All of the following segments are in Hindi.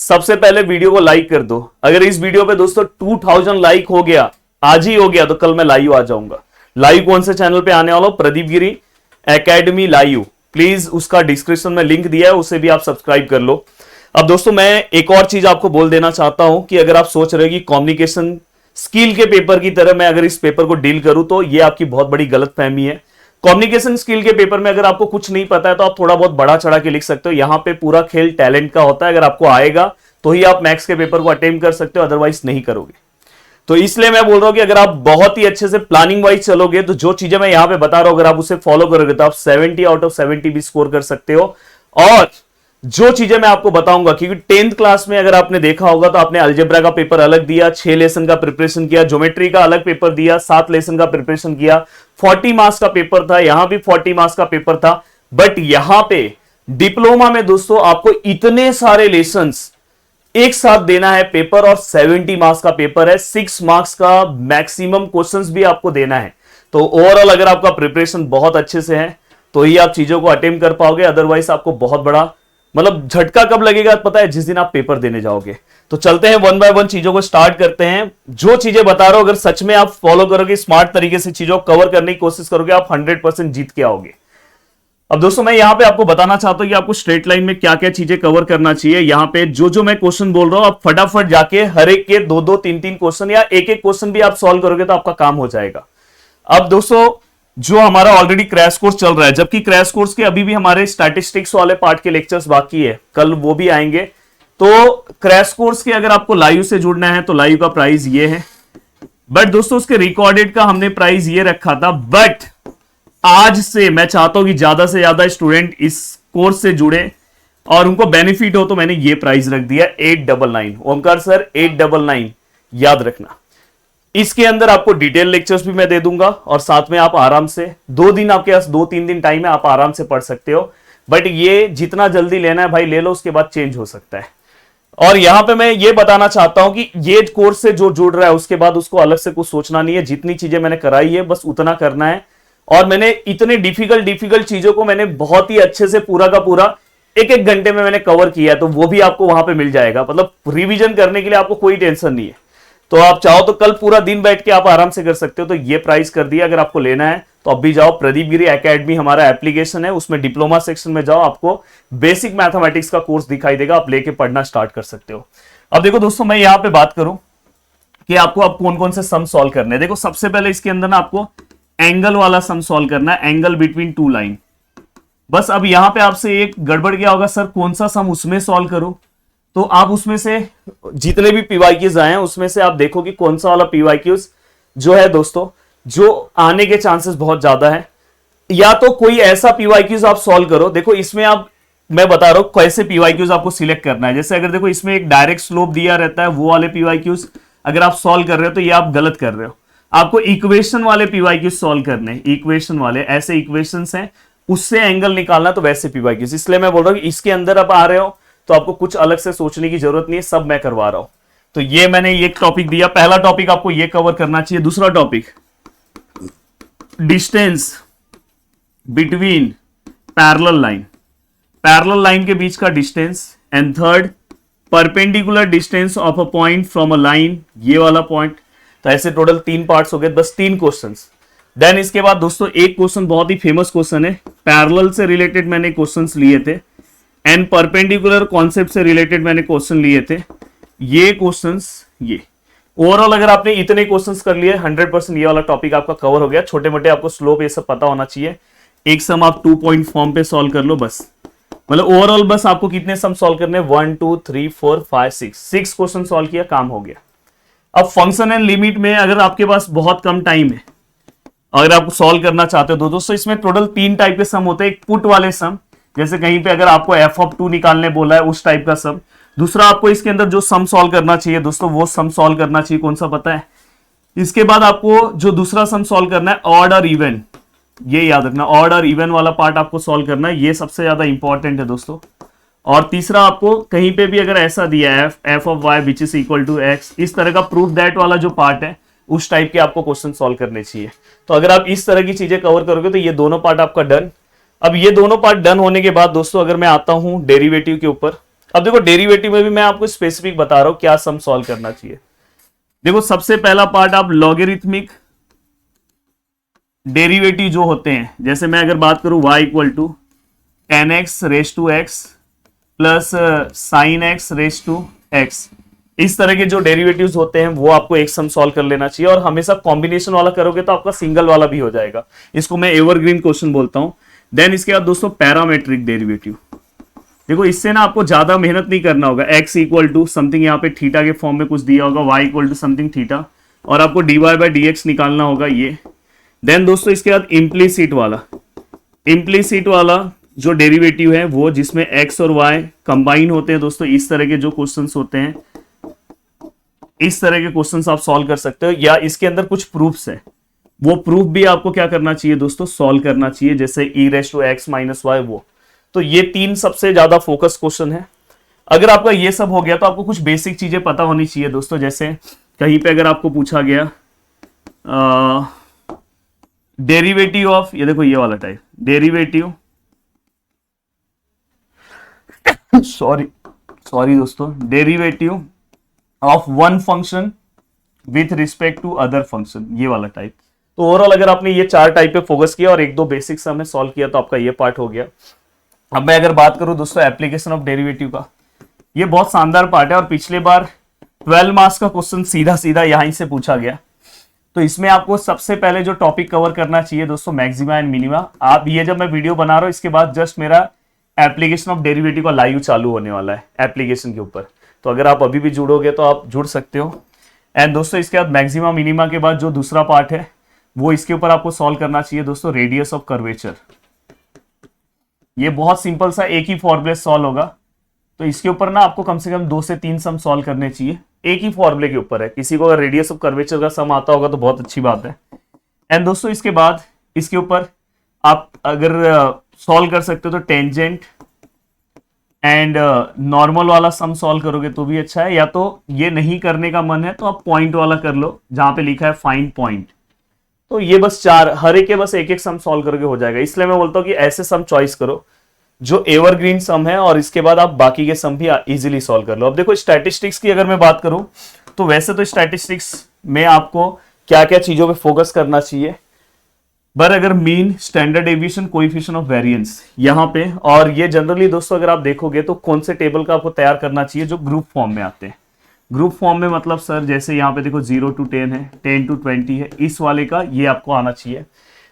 सबसे पहले वीडियो को लाइक कर दो। अगर इस वीडियो पे दोस्तों 2000 लाइक हो गया, आज ही हो गया, तो कल मैं लाइव आ जाऊंगा। लाइव कौन से चैनल पे आने वाला हूं? प्रदीप गिरी एकेडमी लाइव। प्लीज उसका डिस्क्रिप्शन में लिंक दिया है, उसे भी आप सब्सक्राइब कर लो। अब दोस्तों मैं एक और चीज आपको बोल देना चाहता हूं कि अगर आप सोच रहे हो कि कम्युनिकेशन स्किल के पेपर की तरह मैं अगर इस पेपर को डील करूं, तो ये आपकी बहुत बड़ी गलतफहमी है। कम्युनिकेशन स्किल के पेपर में अगर आपको कुछ नहीं पता है तो आप थोड़ा बहुत बड़ा चढ़ा के लिख सकते हो। यहां पे पूरा खेल टैलेंट का होता है। अगर आपको आएगा तो ही आप मैथ्स के पेपर को अटेम्प्ट कर सकते हो, अदरवाइज नहीं करोगे। तो इसलिए मैं बोल रहा हूं कि अगर आप बहुत ही अच्छे से प्लानिंग वाइज चलोगे तो जो चीजें मैं यहां पे बता रहा हूं अगर आप उसे फॉलो करोगे तो आप 70 आउट ऑफ 70 भी स्कोर कर सकते हो। और जो चीजें मैं आपको बताऊंगा, क्योंकि 10th क्लास में अगर आपने देखा होगा तो आपने अलजेब्रा का पेपर अलग दिया, 6 लेसन का प्रिपरेशन किया, ज्योमेट्री का अलग पेपर दिया, 7 लेसन का प्रिपरेशन किया, 40 मार्क्स का पेपर था, यहां भी 40 मार्क्स का पेपर था। बट यहां पे डिप्लोमा में दोस्तों आपको इतने सारे लेसन्स एक साथ देना है पेपर, और 70 मार्क्स का पेपर है, 6 मार्क्स का मैक्सिमम क्वेश्चंस भी आपको देना है। तो ओवरऑल अगर आपका प्रिपरेशन बहुत अच्छे से है तो ही आप चीजों को अटेम्प्ट कर पाओगे, अदरवाइज आपको बहुत बड़ा मतलब झटका कब लगेगा पता है? जिस दिन आप पेपर देने जाओगे। तो चलते हैं वन बाय वन चीजों को स्टार्ट करते हैं। जो चीजें बता रहा हूं अगर सच में आप फॉलो करोगे, स्मार्ट तरीके से चीजों को कवर करने की कोशिश करोगे, आप 100% जीत के आओगे। अब दोस्तों मैं यहां पे आपको बताना चाहता हूं कि आपको स्ट्रेट लाइन में क्या क्या चीजें कवर करना चाहिए। यहां पे जो मैं क्वेश्चन बोल रहा हूं आप फटाफट जाके हर एक के 2-2, 3-3 क्वेश्चन या एक क्वेश्चन भी आप सॉल्व करोगे तो आपका काम हो जाएगा। अब दोस्तों जो हमारा ऑलरेडी क्रैश कोर्स चल रहा है, जबकि क्रैश कोर्स के अभी भी हमारे स्टैटिस्टिक्स वाले पार्ट के लेक्चर्स बाकी है, कल वो भी आएंगे। तो क्रैश कोर्स के अगर आपको लाइव से जुड़ना है तो लाइव का प्राइस ये है, बट दोस्तों उसके रिकॉर्डेड का हमने प्राइस ये रखा था। बट आज से मैं चाहता हूं कि ज्यादा से ज्यादा स्टूडेंट इस कोर्स से जुड़े और उनको बेनिफिट हो, तो मैंने ये प्राइस रख दिया 899। ओमकार सर 899 याद रखना। इसके अंदर आपको डिटेल लेक्चर्स भी मैं दे दूंगा और साथ में आप आराम से 2 दिन, आपके पास 2-3 दिन टाइम है, आप आराम से पढ़ सकते हो। बट ये जितना जल्दी लेना है भाई ले लो, उसके बाद चेंज हो सकता है। और यहां पे मैं ये बताना चाहता हूं कि ये कोर्स से जो जुड़ रहा है उसके बाद उसको अलग से कुछ सोचना नहीं है। जितनी चीजें मैंने कराई है बस उतना करना है। और मैंने इतने डिफिकल्ट चीजों को मैंने बहुत ही अच्छे से पूरा का पूरा 1-1 घंटे में मैंने कवर किया है, तो वो भी आपको वहां पे मिल जाएगा। मतलब रिवीजन करने के लिए आपको कोई टेंशन नहीं है। तो आप चाहो तो कल पूरा दिन बैठ के आप आराम से कर सकते हो। तो ये प्राइस कर दिया। अगर आपको लेना है तो अब भी जाओ, प्रदीप गिरी एकेडमी हमारा एप्लीकेशन है, उसमें डिप्लोमा सेक्शन में जाओ, आपको बेसिक मैथमेटिक्स का कोर्स दिखाई देगा, आप लेके पढ़ना स्टार्ट कर सकते हो। अब देखो दोस्तों मैं यहां पे बात करूं कि आपको अब कौन कौन से सम सॉल्व करने हैं। देखो सबसे पहले इसके अंदर ना आपको एंगल वाला सम सॉल्व करना है, एंगल बिटवीन 2 लाइन। बस अब यहां पे आपसे एक गड़बड़ क्या होगा, सर कौन सा सम उसमें सॉल्व करूं? तो आप उसमें से जितने भी पीवाईक्यूज आए हैं उसमें से आप देखो कि कौन सा वाला पीवाईक्यूज जो है दोस्तों जो आने के चांसेस बहुत ज्यादा है, या तो कोई ऐसा पीवाईक्यूज आप सॉल्व करो। देखो इसमें आप, मैं बता रहा हूं कैसे पीवाईक्यूज आपको सिलेक्ट करना है। जैसे अगर देखो इसमें एक डायरेक्ट स्लोप दिया रहता है, वो वाले पीवाईक्यूज अगर आप सॉल्व कर रहे हो तो ये आप गलत कर रहे हो। आपको इक्वेशन वाले पीवाईक्यूज सॉल्व करने, इक्वेशन वाले ऐसे इक्वेशंस हैं उससे एंगल निकालना, तो वैसे पीवाईक्यूज। इसलिए मैं बोल रहा हूं कि इसके अंदर आप आ रहे हो तो आपको कुछ अलग से सोचने की जरूरत नहीं है, सब मैं करवा रहा हूं। तो ये मैंने एक टॉपिक दिया, पहला टॉपिक आपको ये कवर करना चाहिए। दूसरा topic distance between parallel line, parallel line के बीच का distance. And third perpendicular distance of a point from a line, ये वाला पॉइंट। तो ऐसे टोटल 3 पार्ट्स हो गए, बस 3 क्वेश्चंस। देन इसके बाद दोस्तों एक क्वेश्चन बहुत ही फेमस क्वेश्चन है, पैरेलल से रिलेटेड मैंने क्वेश्चंस लिए थे एंड परपेंडिकुलर कॉन्सेप्ट से रिलेटेड मैंने क्वेश्चन लिए थे। ये क्वेश्चंस, ये ओवरऑल अगर आपने इतने क्वेश्चंस कर लिए 100% ये वाला टॉपिक आपका कवर हो गया। छोटे मोटे आपको स्लोप ये सब पता होना चाहिए। एक सम आप 2 पॉइंट फॉर्म पे सॉल्व कर लो बस। मतलब ओवरऑल बस आपको कितने सम सॉल्व करने, 1 2 3 4 5 6 क्वेश्चन सॉल्व किया, काम हो गया। अब फंक्शन एंड लिमिट में अगर आपके पास बहुत कम टाइम है, अगर आप सॉल्व करना चाहते हो तो दोस्तों इसमें टोटल 3 टाइप के सम होते हैं। एक पुट वाले सम, जैसे कहीं पे अगर आपको f(2) निकालने बोला है उस टाइप का सम। दूसरा आपको इसके अंदर जो सम सॉल्व करना चाहिए दोस्तों वो सम सॉल्व करना चाहिए, कौन सा पता है? इसके बाद आपको जो दूसरा सम सॉल्व करना है ऑड और इवन, ये याद रखना, ऑड और इवन वाला पार्ट आपको सॉल्व करना है, ये सबसे ज्यादा इंपॉर्टेंट है दोस्तों। और तीसरा आपको कहीं पे भी अगर ऐसा दिया है f of y which is equal to x, इस तरह का प्रूफ दैट वाला जो पार्ट है उस टाइप के आपको क्वेश्चन सॉल्व करने चाहिए। तो अगर आप इस तरह की चीजें कवर करोगे तो ये दोनों पार्ट आपका डन। अब ये दोनों पार्ट डन होने के बाद दोस्तों अगर मैं आता हूं डेरिवेटिव के ऊपर, अब देखो डेरिवेटिव में भी मैं आपको स्पेसिफिक बता रहा हूं क्या सम सॉल्व करना चाहिए। देखो सबसे पहला पार्ट आप लॉगरिथमिक डेरिवेटिव जो होते हैं, जैसे मैं अगर बात करूं y equal to ten X raise to X plus sine X raise to X, इस तरह के जो डेरिवेटिव्स होते हैं वो आपको एक सम सॉल्व कर लेना चाहिए। और हमेशा कॉम्बिनेशन वाला करोगे तो आपका सिंगल वाला भी हो जाएगा, इसको मैं एवरग्रीन क्वेश्चन बोलता हूं। देन इसके बाद दोस्तों पैरामेट्रिक डेरिवेटिव, देखो इससे ना आपको ज्यादा मेहनत नहीं करना होगा। x इक्वल टू समथिंग यहाँ पे थीटा के फॉर्म में कुछ दिया होगा, y equal to something theta, और आपको dy बाई dx निकालना होगा ये। देन दोस्तों इसके बाद इम्प्लीसिट वाला जो डेरिवेटिव है वो जिसमें x और y कंबाइन होते हैं दोस्तों, इस तरह के जो क्वेश्चंस होते हैं, इस तरह के क्वेश्चंस आप सॉल्व कर सकते हो। या इसके अंदर कुछ प्रूफ्स है, वो प्रूफ भी आपको क्या करना चाहिए दोस्तों, सॉल्व करना चाहिए, जैसे e raise to x minus Y वो। तो ये तीन सबसे ज्यादा फोकस क्वेश्चन है। अगर आपका ये सब हो गया तो आपको कुछ बेसिक चीजें पता होनी चाहिए दोस्तों, जैसे कहीं पे अगर आपको पूछा गया डेरिवेटिव ऑफ, ये देखो ये वाला टाइप डेरिवेटिव सॉरी दोस्तों, derivative of one function with respect to other function, ये वाला टाइप। तो ओवरऑल अगर आपने ये चार टाइप पे फोकस किया और एक दो बेसिक सम सॉल्व किया तो आपका ये पार्ट हो गया। अब मैं अगर बात करूं दोस्तों एप्लीकेशन ऑफ डेरिवेटिव का, ये बहुत शानदार पार्ट है और पिछले बार 12 मार्क्स का क्वेश्चन सीधा सीधा यहीं से पूछा गया। तो इसमें आपको सबसे पहले जो टॉपिक कवर करना चाहिए दोस्तों मैक्सिमा एंड मिनिमा। आप ये जब मैं वीडियो बना रहा हूं इसके बाद जस्ट मेरा एप्लीकेशन ऑफ डेरिवेटिव का लाइव चालू होने वाला है एप्लीकेशन के ऊपर, तो अगर आप अभी भी जुड़ोगे तो आप जुड़ सकते हो। एंड दोस्तों इसके बाद मैक्सिमा मिनिमा के बाद जो दूसरा पार्ट है वो इसके ऊपर आपको सॉल्व करना चाहिए दोस्तों रेडियस ऑफ कर्वेचर। ये बहुत सिंपल सा एक ही फॉर्मूले सॉल्व होगा, तो इसके ऊपर ना आपको कम से कम 2 से 3 सम सॉल्व करने चाहिए, एक ही फॉर्मूले के ऊपर है। किसी को अगर रेडियस ऑफ कर्वेचर का सम आता होगा तो बहुत अच्छी बात है। एंड दोस्तों इसके बाद इसके ऊपर आप अगर सॉल्व कर सकते हो तो टेंजेंट एंड नॉर्मल वाला सम सॉल्व करोगे तो भी अच्छा है, या तो ये नहीं करने का मन है तो आप पॉइंट वाला कर लो जहां पे लिखा है फाइंड पॉइंट। तो ये बस चार, हर एक के बस एक एक सम सॉल्व करोगे हो जाएगा। इसलिए मैं बोलता हूँ कि ऐसे सम चॉइस करो जो एवरग्रीन सम है और इसके बाद आप बाकी के सम भी इजीली सॉल्व कर लो। अब देखो स्टैटिस्टिक्स की अगर मैं बात करूं तो वैसे तो स्टैटिस्टिक्स में आपको क्या क्या चीजों पे फोकस करना चाहिए, पर अगर mean, standard deviation, coefficient of variance यहाँ पे, और ये जनरली दोस्तों अगर आप देखोगे तो कौन से टेबल का आपको तैयार करना चाहिए जो ग्रुप फॉर्म में आते हैं। ग्रुप फॉर्म में मतलब सर जैसे यहाँ पे देखो 0 to 10 है, 10 to 20 है, इस वाले का ये आपको आना चाहिए।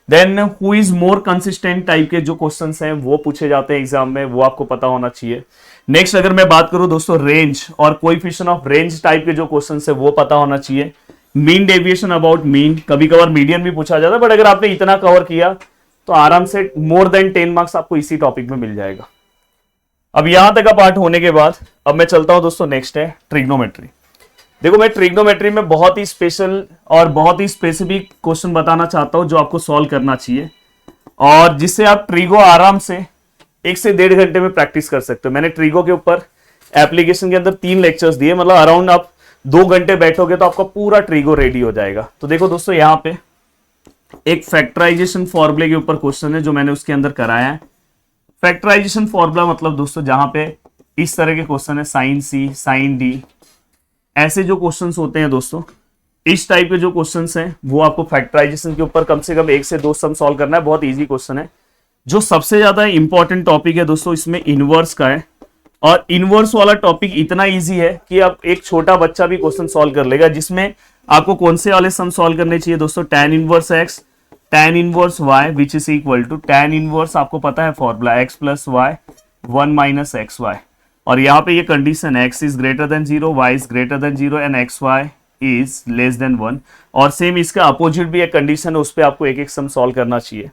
Then who is more consistent type के जो क्वेश्चंस हैं वो पूछे जाते हैं एग्जाम में, वो आपको पता होना चाहिए। नेक्स्ट अगर मैं बात करूं दोस्तों रेंज और कोएफिशिएंट ऑफ रेंज टाइप के जो क्वेश्चंस है वो पता होना चाहिए। मीन डेविएशन अबाउट मीन, कभी कभार मीडियन भी पूछा जाता है, बट अगर आपने इतना कवर किया तो आराम से मोर देन 10 मार्क्स आपको इसी टॉपिक में मिल जाएगा। अब यहां तक का पार्ट होने के बाद अब मैं चलता हूं दोस्तों, नेक्स्ट है ट्रिग्नोमेट्री। देखो मैं ट्रिग्नोमेट्री में बहुत ही स्पेशल और बहुत ही स्पेसिफिक क्वेश्चन बताना चाहता हूं जो आपको सॉल्व करना चाहिए और जिससे आप ट्रिगो आराम से 1 से 1.5 घंटे में प्रैक्टिस कर सकते हो। मैंने ट्रिगो के ऊपर एप्लीकेशन के अंदर 3 लेक्चर्स दिए, मतलब अराउंड आप 2 घंटे बैठोगे तो आपका पूरा ट्रिगो रेडी हो जाएगा। तो देखो दोस्तों यहाँ पे एक फैक्टराइजेशन फॉर्मूले के ऊपर क्वेश्चन है जो मैंने उसके अंदर कराया है। फैक्टराइजेशन फॉर्मूला मतलब दोस्तों जहां पे इस तरह के क्वेश्चन है, साइन सी, साइन डी, ऐसे जो क्वेश्चंस होते हैं दोस्तों, इस टाइप के जो क्वेश्चंस हैं वो आपको फैक्टराइजेशन के ऊपर कम से कम 1 से 2 सम सॉल्व करना है। बहुत इजी क्वेश्चन है। जो सबसे ज्यादा इंपॉर्टेंट टॉपिक है दोस्तों इसमें इनवर्स का है, और इनवर्स वाला टॉपिक इतना इजी है कि आप एक छोटा बच्चा भी क्वेश्चन सॉल्व कर लेगा। जिसमें आपको कौन से वाले सम सॉल्व करने चाहिए दोस्तों, tan inverse x, tan inverse y which is equal to tan inverse, आपको पता है formula x plus y 1 minus X Y, और यहाँ पे ये condition x is greater than 0, y is greater than 0 and X Y is less than 1। और सेम इसका अपोजिट भी एक कंडीशन है, उस पर आपको एक एक सम सॉल्व करना चाहिए।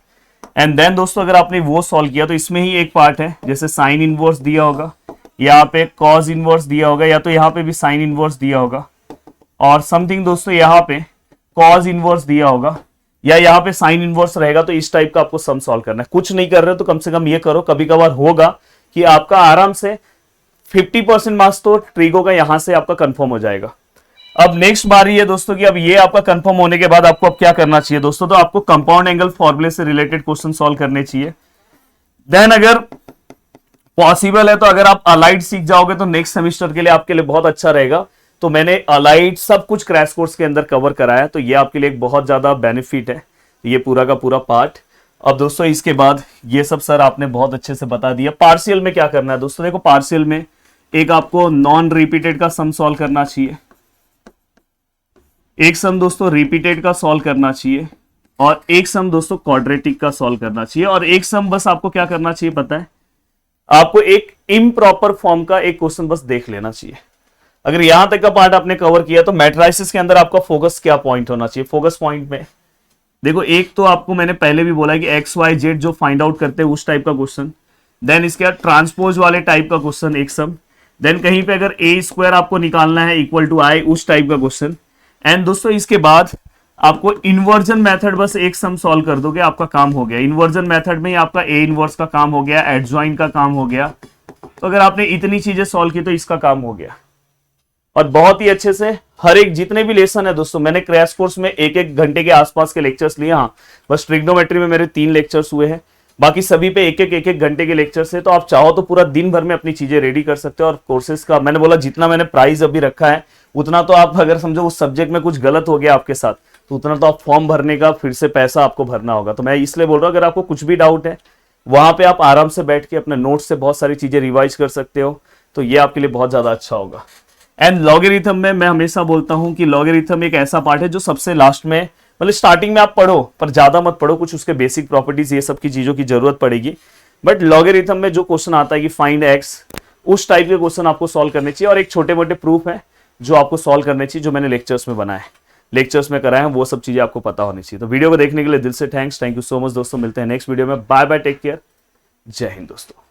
एंड देन दोस्तों अगर आपने वो सॉल्व किया तो इसमें ही एक पार्ट है, जैसे साइन इनवर्स दिया होगा, यहाँ पे कॉज इनवर्स दिया होगा, या तो यहाँ पे भी साइन इनवर्स दिया होगा, और समथिंग दोस्तों यहाँ पे कॉज इनवर्स दिया होगा, या यहाँ पे साइन इनवर्स रहेगा। तो इस टाइप का आपको सम सॉल्व करना है। कुछ नहीं कर रहे तो कम से कम ये करो, कभी कभार होगा कि आपका आराम से 50% मार्क्स तो ट्रिगो का यहां से आपका कंफर्म हो जाएगा। अब नेक्स्ट बारी है दोस्तों कि अब ये आपका कंफर्म होने के बाद आपको अब क्या करना चाहिए दोस्तों, तो आपको कंपाउंड एंगल फॉर्मूले से रिलेटेड क्वेश्चन सॉल्व करने चाहिए। देन अगर पॉसिबल है तो अगर आप अलाइड सीख जाओगे तो नेक्स्ट सेमेस्टर के लिए आपके लिए बहुत अच्छा रहेगा। तो मैंने अलाइड सब कुछ क्रैश कोर्स के अंदर कवर कराया, तो ये आपके लिए एक बहुत ज्यादा बेनिफिट है, ये पूरा का पूरा पार्ट। अब दोस्तों इसके बाद ये सब सर आपने बहुत अच्छे से बता दिया। पार्शियल में क्या करना है दोस्तों, देखो पार्शियल में एक आपको नॉन रिपीटेड का सम सॉल्व करना चाहिए, एक सम दोस्तों रिपीटेड का सॉल्व करना चाहिए, और एक सम दोस्तों क्वाड्रेटिक का सॉल्व करना चाहिए, और एक सम बस आपको क्या करना चाहिए पता है, आपको एक इम्प्रॉपर फॉर्म का एक क्वेश्चन बस देख लेना चाहिए। अगर यहां तक का पार्ट आपने कवर किया तो मैट्रिसेस के अंदर आपका फोकस क्या पॉइंट होना चाहिए। फोकस पॉइंट में देखो, एक तो आपको मैंने पहले भी बोला कि एक्स वाई जेड जो फाइंड आउट करते हैं उस टाइप का क्वेश्चन, देन इसके बाद ट्रांसपोज वाले टाइप का क्वेश्चन एक सम, देन कहीं पे अगर ए स्क्वायर आपको निकालना है इक्वल टू आई उस टाइप का क्वेश्चन, एंड दोस्तों इसके बाद आपको इन्वर्जन मेथड बस एक सम सॉल्व कर दोगे, आपका काम हो गया। इन्वर्जन मेथड में ही आपका ए इनवर्स का काम हो गया, एडजॉइन का काम हो गया। तो अगर आपने इतनी चीजें सॉल्व की तो इसका काम हो गया। और बहुत ही अच्छे से हर एक जितने भी लेसन है दोस्तों, मैंने क्रैश कोर्स में एक एक घंटे के आसपास के लेक्चर्स लिए। हाँ, बस ट्रिग्नोमेट्री में मेरे 3 लेक्चर्स हुए हैं, बाकी सभी पे एक एक घंटे के लेक्चर्स है। तो आप चाहो तो पूरा दिन भर में अपनी चीजें रेडी कर सकते हो। और कोर्सेज का मैंने बोला जितना मैंने प्राइस अभी रखा है उतना तो आप अगर समझो उस सब्जेक्ट में कुछ गलत हो गया आपके साथ तो उतना तो आप फॉर्म भरने का फिर से पैसा आपको भरना होगा। तो मैं इसलिए बोल रहा हूँ अगर आपको कुछ भी डाउट है वहां पे आप आराम से बैठ के अपने नोट्स से बहुत सारी चीजें रिवाइज कर सकते हो, तो ये आपके लिए बहुत ज्यादा अच्छा होगा। एंड लॉगरिथम में मैं हमेशा बोलता हूं कि लॉगरिथम एक ऐसा पार्ट है जो सबसे लास्ट में, मतलब स्टार्टिंग में आप पढ़ो पर ज्यादा मत पढ़ो, कुछ उसके बेसिक प्रॉपर्टीज ये सब की चीजों की जरूरत पड़ेगी। बट लॉगरिथम में जो क्वेश्चन आता है कि फाइंड एक्स, उस टाइप के क्वेश्चन आपको सॉल्व करने चाहिए। और एक छोटे मोटे प्रूफ है जो आपको सॉल्व करने चाहिए, जो मैंने लेक्चर्स में बनाए, लेक्चर्स में कराए हैं, वो सब चीजें आपको पता होनी चाहिए। तो वीडियो को देखने के लिए दिल से थैंक यू सो मच दोस्तों। मिलते हैं नेक्स्ट वीडियो में। बाय बाय, टेक केयर, जय हिंद दोस्तों।